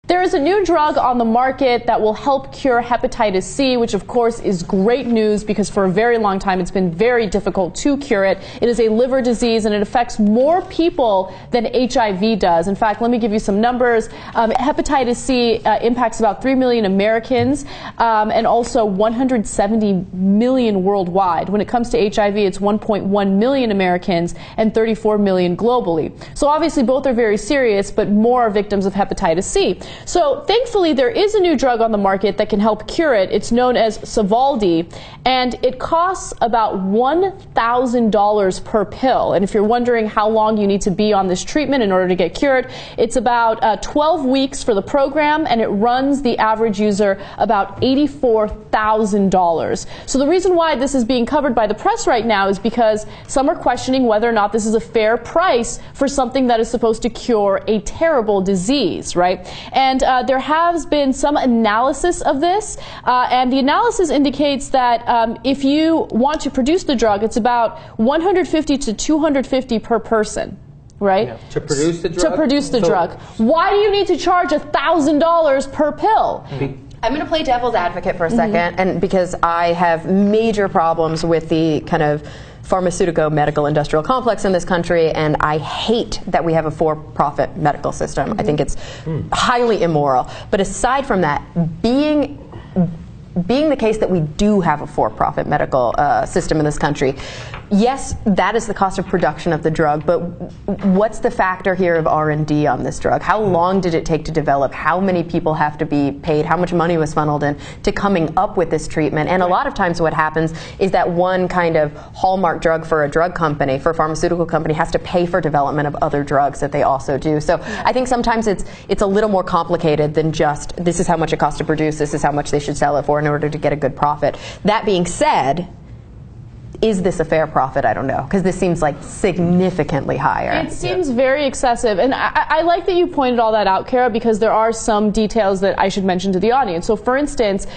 There is a new drug on the market that will help cure hepatitis C, which of course is great news because for a very long time it's been very difficult to cure it. It is a liver disease and it affects more people than HIV does. In fact, let me give you some numbers. Hepatitis C impacts about 3 million Americans and also 170 million worldwide. When it comes to HIV, it's 1.1 million Americans and 34 million globally. So obviously both are very serious, but more are victims of hepatitis C. So thankfully there is a new drug on the market that can help cure it. It's known as Sovaldi, and it costs about $1,000 per pill. And if you're wondering how long you need to be on this treatment in order to get cured, it's about 12 weeks for the program, and it runs the average user about $84,000. So the reason why this is being covered by the press right now is because some are questioning whether or not this is a fair price for something that is supposed to cure a terrible disease, right? And there has been some analysis of this, and the analysis indicates that if you want to produce the drug, it's about $150 to $250 per person. Right? Yeah. To produce the drug? To produce the drug. Why do you need to charge $1,000 per pill? I'm going to play devil's advocate for a second, and because I have major problems with the kind of pharmaceutical medical industrial complex in this country, and I hate that we have a for-profit medical system. I think it's highly immoral. But aside from that, being the case that we do have a for-profit medical system in this country, yes, that is the cost of production of the drug, but what's the factor here of R&D on this drug? How long did it take to develop? How many people have to be paid? How much money was funneled into coming up with this treatment? And a lot of times what happens is that one kind of hallmark drug for a drug company, for a pharmaceutical company, has to pay for development of other drugs that they also do. So I think sometimes it's a little more complicated than just this is how much it costs to produce, this is how much they should sell it for in order to get a good profit. That being said, is this a fair profit? I don't know, because this seems like significantly higher. It seems very excessive, and I like that you pointed all that out, Kara, because there are some details that I should mention to the audience. So for instance,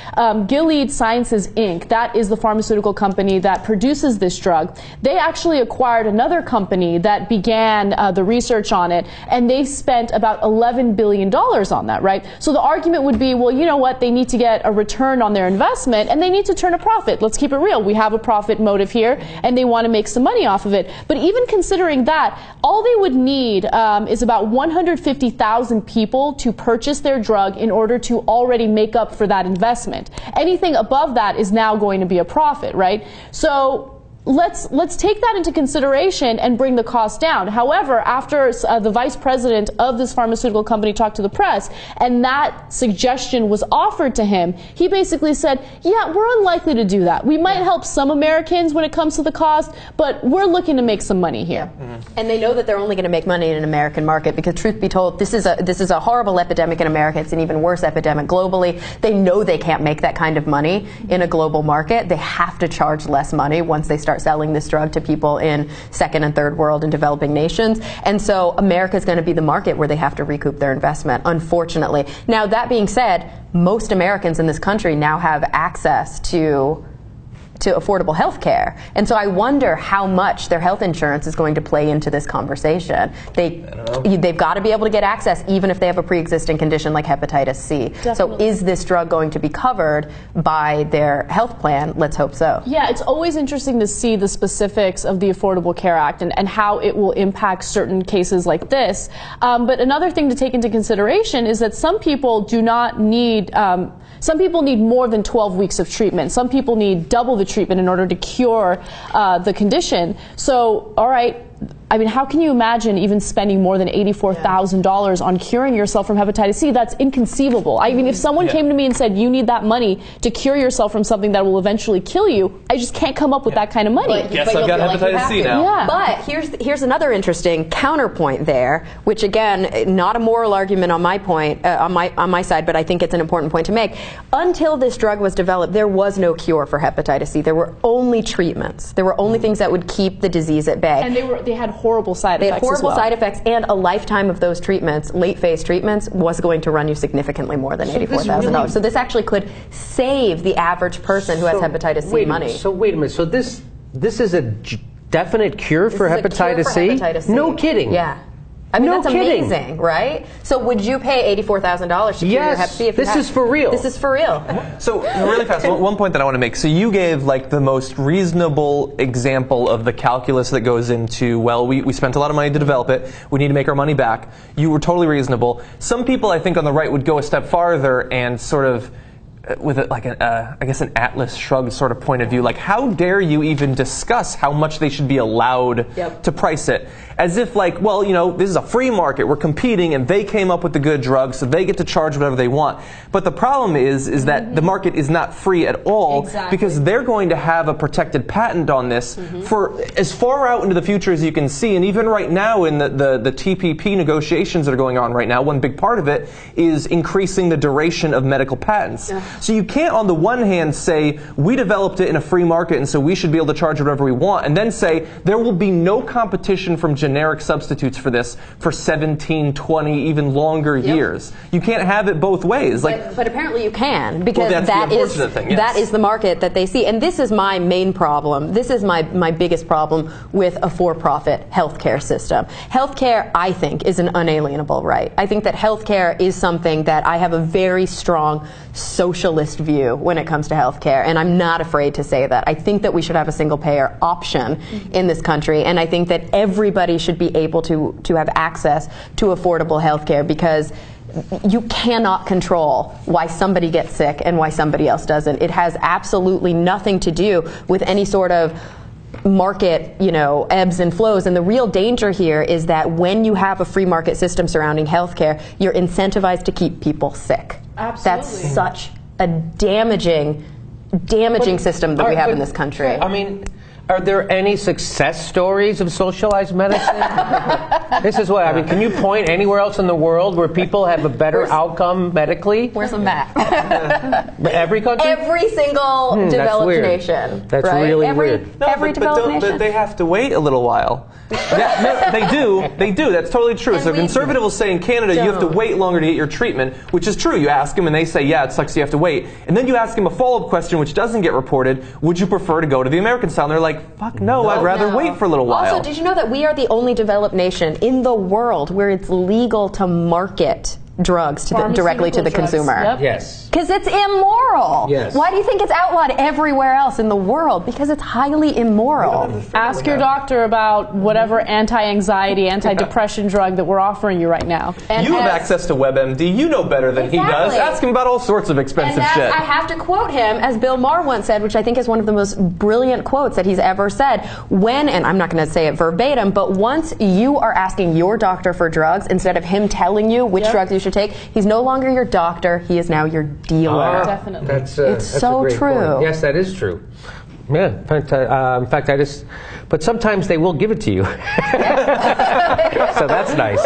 Gilead Sciences Inc., that is the pharmaceutical company that produces this drug, they actually acquired another company that began the research on it, and they spent about $11 billion on that, right? So the argument would be, well, you know what, they need to get a return on their investment, and they need to turn a profit. Let's keep it real. We have a profit motive here, and they want to make some money off of it. But even considering that, all they would need is about 150,000 people to purchase their drug in order to already make up for that investment. Anything above that is now going to be a profit, right? So let's take that into consideration and bring the cost down. However, after the vice president of this pharmaceutical company talked to the press and that suggestion was offered to him, he basically said, yeah, we're unlikely to do that. We might help some Americans when it comes to the cost, but we're looking to make some money here. And they know that they're only going to make money in an American market because, truth be told, this is a horrible epidemic in America. It's an even worse epidemic globally. They know they can't make that kind of money in a global market. They have to charge less money once they start selling this drug to people in second and third world and developing nations. And so America is going to be the market where they have to recoup their investment, unfortunately. Now, that being said, most Americans in this country now have access to affordable health care. And so I wonder how much their health insurance is going to play into this conversation. They've got to be able to get access even if they have a pre-existing condition like hepatitis C. Definitely. So is this drug going to be covered by their health plan? Let's hope so. Yeah, it's always interesting to see the specifics of the Affordable Care Act and how it will impact certain cases like this. But another thing to take into consideration is that some people do not need some people need more than 12 weeks of treatment. Some people need double the treatment in order to cure the condition. So, all right, I mean, how can you imagine even spending more than $84,000 on curing yourself from hepatitis C? That's inconceivable. I mean, if someone came to me and said, you need that money to cure yourself from something that will eventually kill you, I just can't come up with that kind of money. Guess I've got hepatitis C now. Yeah. But here's another interesting counterpoint there, which again, not a moral argument on my point, on my side, but I think it's an important point to make. Until this drug was developed, there was no cure for hepatitis C. There were only treatments. There were only things that would keep the disease at bay. And they had horrible side effects. They had horrible side effects, and a lifetime of those treatments, late phase treatments, was going to run you significantly more than $84,000. So this actually could save the average person who has hepatitis C money. So wait a minute. So this is a definite cure for hepatitis C? Hepatitis C? No kidding. Yeah. I mean, No that's kidding. amazing, right? So would you pay $84,000 to cure your Hep C? This is for real. This is for real. So really fast, one point that I want to make. So you gave like the most reasonable example of the calculus that goes into, well, we spent a lot of money to develop it. We need to make our money back. You were totally reasonable. Some people, I think, on the right would go a step farther and sort of, with I guess an Atlas Shrugged sort of point of view, like how dare you even discuss how much they should be allowed to price it? As if like, well, you know, this is a free market, we're competing and they came up with the good drugs, so they get to charge whatever they want. But the problem is that the market is not free at all because they're going to have a protected patent on this for as far out into the future as you can see. And even right now in the TPP negotiations that are going on right now, one big part of it is increasing the duration of medical patents. So you can't on the one hand say, we developed it in a free market and so we should be able to charge whatever we want, and then say there will be no competition from generic substitutes for this for 17, 20, even longer years. You can't have it both ways. But apparently you can, because that's that the is unfortunate thing, yes. that is the market that they see. And this is my main problem. This is my biggest problem with a for-profit healthcare system. Healthcare, I think, is an unalienable right. I think that healthcare is something that I have a very strong socialist view when it comes to healthcare, and I'm not afraid to say that. I think that we should have a single-payer option in this country, and I think that everybody should be able to have access to affordable healthcare, because you cannot control why somebody gets sick and why somebody else doesn't. It has absolutely nothing to do with any sort of market, ebbs and flows. And the real danger here is that when you have a free market system surrounding healthcare, you're incentivized to keep people sick. Absolutely. That's such a damaging system that we have in this country. I mean, are there any success stories of socialized medicine? This is what I mean. Can you point anywhere else in the world where people have a better outcome medically? Where's the map? Every country? Every single developed weird. nation. That's right? really every, weird. No, every developed nation. they have to wait a little while. No, they do. They do. That's totally true. And So a conservative will say in Canada, you have to wait longer to get your treatment, which is true. You ask them and they say, yeah, it sucks, you have to wait. And then you ask them a follow-up question which doesn't get reported. Would you prefer to go to the American style? And they're like, fuck no, I'd rather wait for a little while. Also, did you know that we are the only developed nation in the world where it's legal to market drugs directly to the consumer? Yep. Yes. Because it's immoral. Yes. Why do you think it's outlawed everywhere else in the world? Because it's highly immoral. Ask your doctor about whatever anti-anxiety, anti-depression drug that we're offering you right now. And You have access to WebMD. You know better than he does. Exactly. Ask him about all sorts of expensive And shit. I have to quote him, as Bill Maher once said, which I think is one of the most brilliant quotes that he's ever said. When, and I'm not going to say it verbatim, but once you are asking your doctor for drugs instead of him telling you which drugs you should take, he's no longer your doctor. He is now your dealer. Definitely. That's so a great true. point. Yes, that is true. Yeah, in fact, but sometimes they will give it to you. So that's nice.